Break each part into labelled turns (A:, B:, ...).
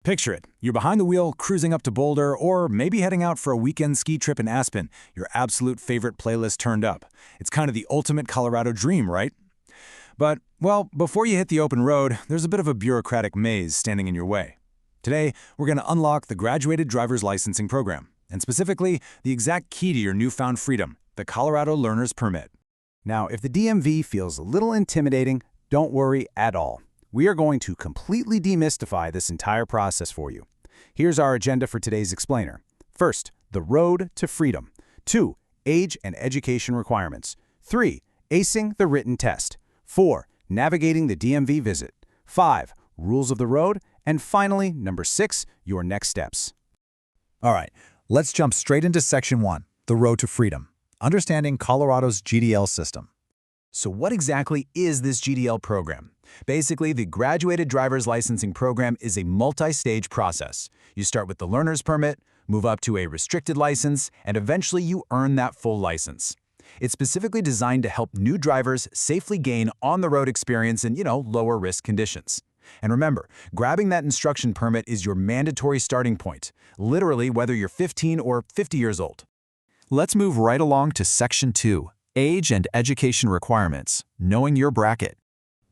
A: Picture it. You're behind the wheel, cruising up to Boulder, or maybe heading out for a weekend ski trip in Aspen, your absolute favorite playlist turned up. It's kind of the ultimate Colorado dream, right? But, well, before you hit the open road, there's a bit of a bureaucratic maze standing in your way. Today, we're going to unlock the Graduated Driver's Licensing Program, and specifically, the exact key to your newfound freedom, the Colorado Learner's Permit.
B: Now, if the DMV feels a little intimidating, don't worry at all. We are going to completely demystify this entire process for you. Here's our agenda for today's explainer. First, the road to freedom. 2, age and education requirements. 3, acing the written test. 4, navigating the DMV visit. 5, rules of the road. And finally, number 6, your next steps.
C: All right, let's jump straight into Section 1, the road to freedom. Understanding Colorado's GDL system.
A: So what exactly is this GDL program? Basically, the Graduated Driver's Licensing Program is a multi-stage process. You start with the learner's permit, move up to a restricted license, and eventually you earn that full license. It's specifically designed to help new drivers safely gain on-the-road experience in, lower-risk conditions. And remember, grabbing that instruction permit is your mandatory starting point, literally whether you're 15 or 50 years old.
C: Let's move right along to Section 2, age and education requirements, knowing your bracket.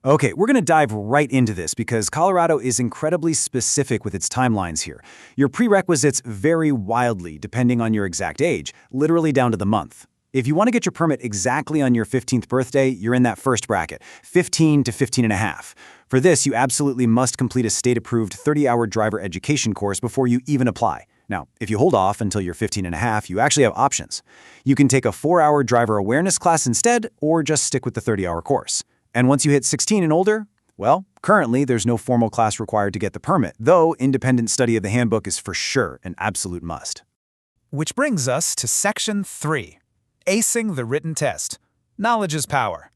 B: Okay, we're going to dive right into this because Colorado is incredibly specific with its timelines here. Your prerequisites vary wildly depending on your exact age, literally down to the month. If you want to get your permit exactly on your 15th birthday, you're in that first bracket, 15 to 15 and a half. For this, you absolutely must complete a state-approved 30-hour driver education course before you even apply. Now, if you hold off until you're 15 and a half, you actually have options. You can take a 4-hour driver awareness class instead, or just stick with the 30-hour course. And once you hit 16 and older, well, currently there's no formal class required to get the permit, though independent study of the handbook is for sure an absolute must.
D: Which brings us to Section 3, acing the written test. Knowledge is power.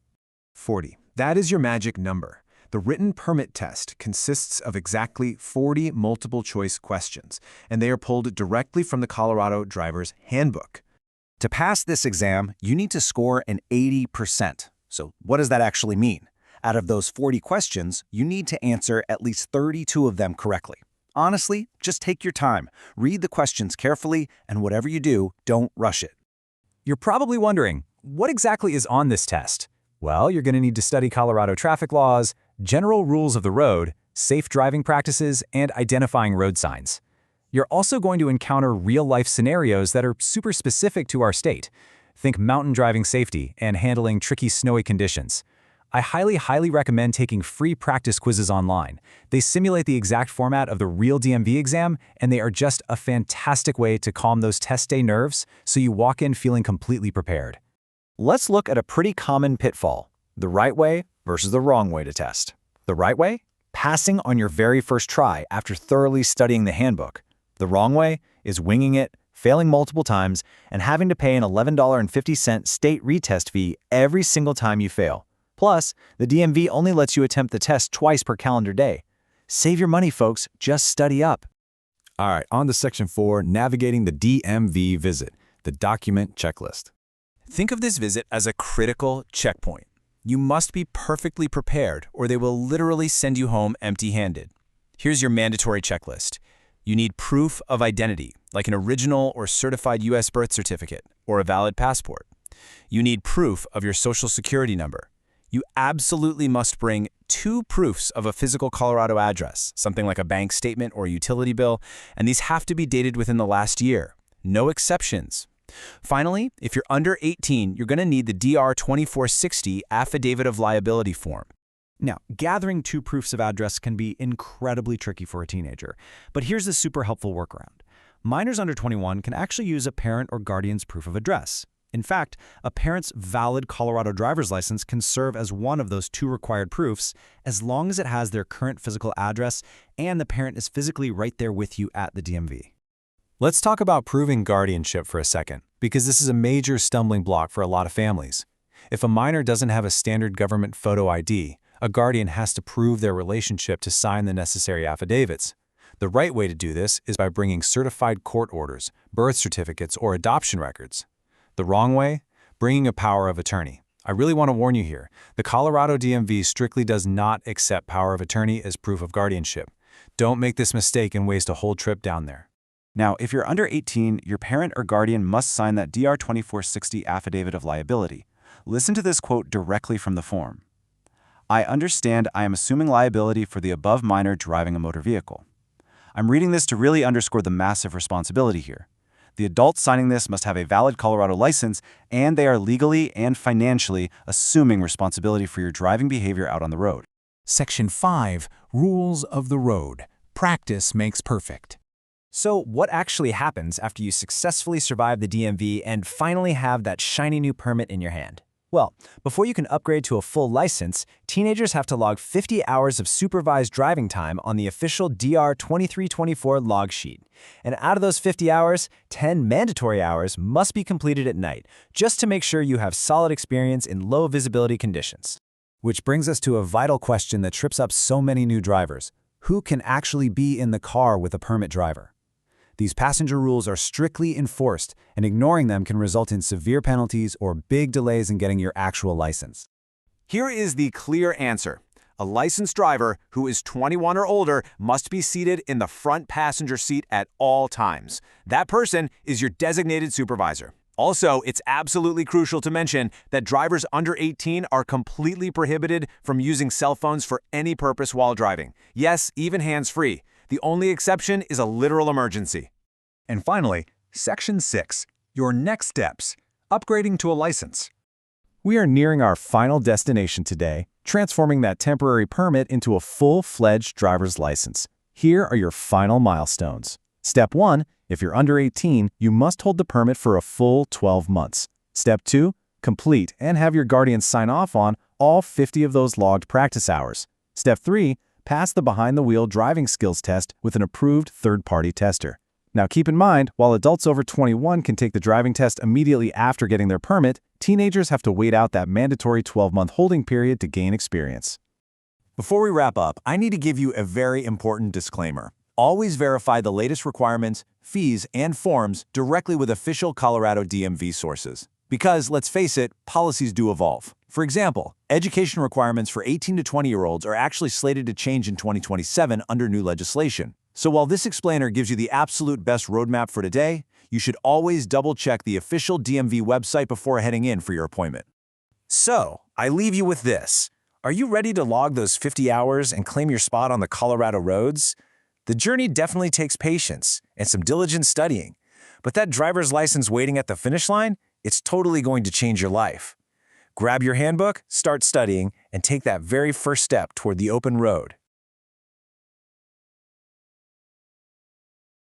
E: 40. That is your magic number. The written permit test consists of exactly 40 multiple-choice questions, and they are pulled directly from the Colorado Driver's Handbook.
B: To pass this exam, you need to score an 80%. So what does that actually mean? Out of those 40 questions, you need to answer at least 32 of them correctly. Honestly, just take your time, read the questions carefully, and whatever you do, don't rush it.
A: You're probably wondering, what exactly is on this test? Well, you're going to need to study Colorado traffic laws, general rules of the road, safe driving practices, and identifying road signs. You're also going to encounter real-life scenarios that are super specific to our state. Think mountain driving safety and handling tricky snowy conditions. I highly recommend taking free practice quizzes online. They simulate the exact format of the real DMV exam, and they are just a fantastic way to calm those test day nerves so you walk in feeling completely prepared.
B: Let's look at a pretty common pitfall, the right way versus the wrong way to test. The right way? Passing on your very first try after thoroughly studying the handbook. The wrong way is winging it, failing multiple times, and having to pay an $11.50 state retest fee every single time you fail. Plus, the DMV only lets you attempt the test twice per calendar day. Save your money, folks. Just study up.
C: All right, on to Section 4, navigating the DMV visit, the document checklist.
A: Think of this visit as a critical checkpoint. You must be perfectly prepared, or they will literally send you home empty-handed. Here's your mandatory checklist. You need proof of identity, like an original or certified U.S. birth certificate or a valid passport. You need proof of your social security number. You absolutely must bring 2 proofs of a physical Colorado address, something like a bank statement or utility bill, and these have to be dated within the last year. No exceptions. Finally, if you're under 18, you're going to need the DR 2460 Affidavit of Liability form.
B: Now, gathering 2 proofs of address can be incredibly tricky for a teenager, but here's a super helpful workaround. Minors under 21 can actually use a parent or guardian's proof of address. In fact, a parent's valid Colorado driver's license can serve as one of those 2 required proofs as long as it has their current physical address and the parent is physically right there with you at the DMV.
C: Let's talk about proving guardianship for a second, because this is a major stumbling block for a lot of families. If a minor doesn't have a standard government photo ID, a guardian has to prove their relationship to sign the necessary affidavits. The right way to do this is by bringing certified court orders, birth certificates, or adoption records. The wrong way? Bringing a power of attorney. I really want to warn you here. The Colorado DMV strictly does not accept power of attorney as proof of guardianship. Don't make this mistake and waste a whole trip down there.
B: Now, if you're under 18, your parent or guardian must sign that DR 2460 affidavit of liability. Listen to this quote directly from the form. I understand I am assuming liability for the above minor driving a motor vehicle. I'm reading this to really underscore the massive responsibility here. The adults signing this must have a valid Colorado license, and they are legally and financially assuming responsibility for your driving behavior out on the road.
F: Section 5, Rules of the Road. Practice makes perfect.
G: So what actually happens after you successfully survive the DMV and finally have that shiny new permit in your hand? Well, before you can upgrade to a full license, teenagers have to log 50 hours of supervised driving time on the official DR 2324 log sheet. And out of those 50 hours, 10 mandatory hours must be completed at night, just to make sure you have solid experience in low visibility conditions.
C: Which brings us to a vital question that trips up so many new drivers. Who can actually be in the car with a permit driver? These passenger rules are strictly enforced, and ignoring them can result in severe penalties or big delays in getting your actual license.
A: Here is the clear answer. A licensed driver who is 21 or older must be seated in the front passenger seat at all times. That person is your designated supervisor. Also, it's absolutely crucial to mention that drivers under 18 are completely prohibited from using cell phones for any purpose while driving. Yes, even hands-free. The only exception is a literal emergency.
E: And finally, Section 6, your next steps, upgrading to a license.
C: We are nearing our final destination today, transforming that temporary permit into a full-fledged driver's license. Here are your final milestones. Step 1, if you're under 18, you must hold the permit for a full 12 months. Step 2, complete and have your guardian sign off on all 50 of those logged practice hours. Step 3, pass the behind-the-wheel driving skills test with an approved third-party tester. Now keep in mind, while adults over 21 can take the driving test immediately after getting their permit, teenagers have to wait out that mandatory 12-month holding period to gain experience.
B: Before we wrap up, I need to give you a very important disclaimer. Always verify the latest requirements, fees, and forms directly with official Colorado DMV sources. Because, let's face it, policies do evolve. For example, education requirements for 18 to 20-year-olds are actually slated to change in 2027 under new legislation. So while this explainer gives you the absolute best roadmap for today, you should always double-check the official DMV website before heading in for your appointment.
G: So, I leave you with this. Are you ready to log those 50 hours and claim your spot on the Colorado roads? The journey definitely takes patience and some diligent studying. But that driver's license waiting at the finish line, it's totally going to change your life. Grab your handbook, start studying, and take that very first step toward the open road.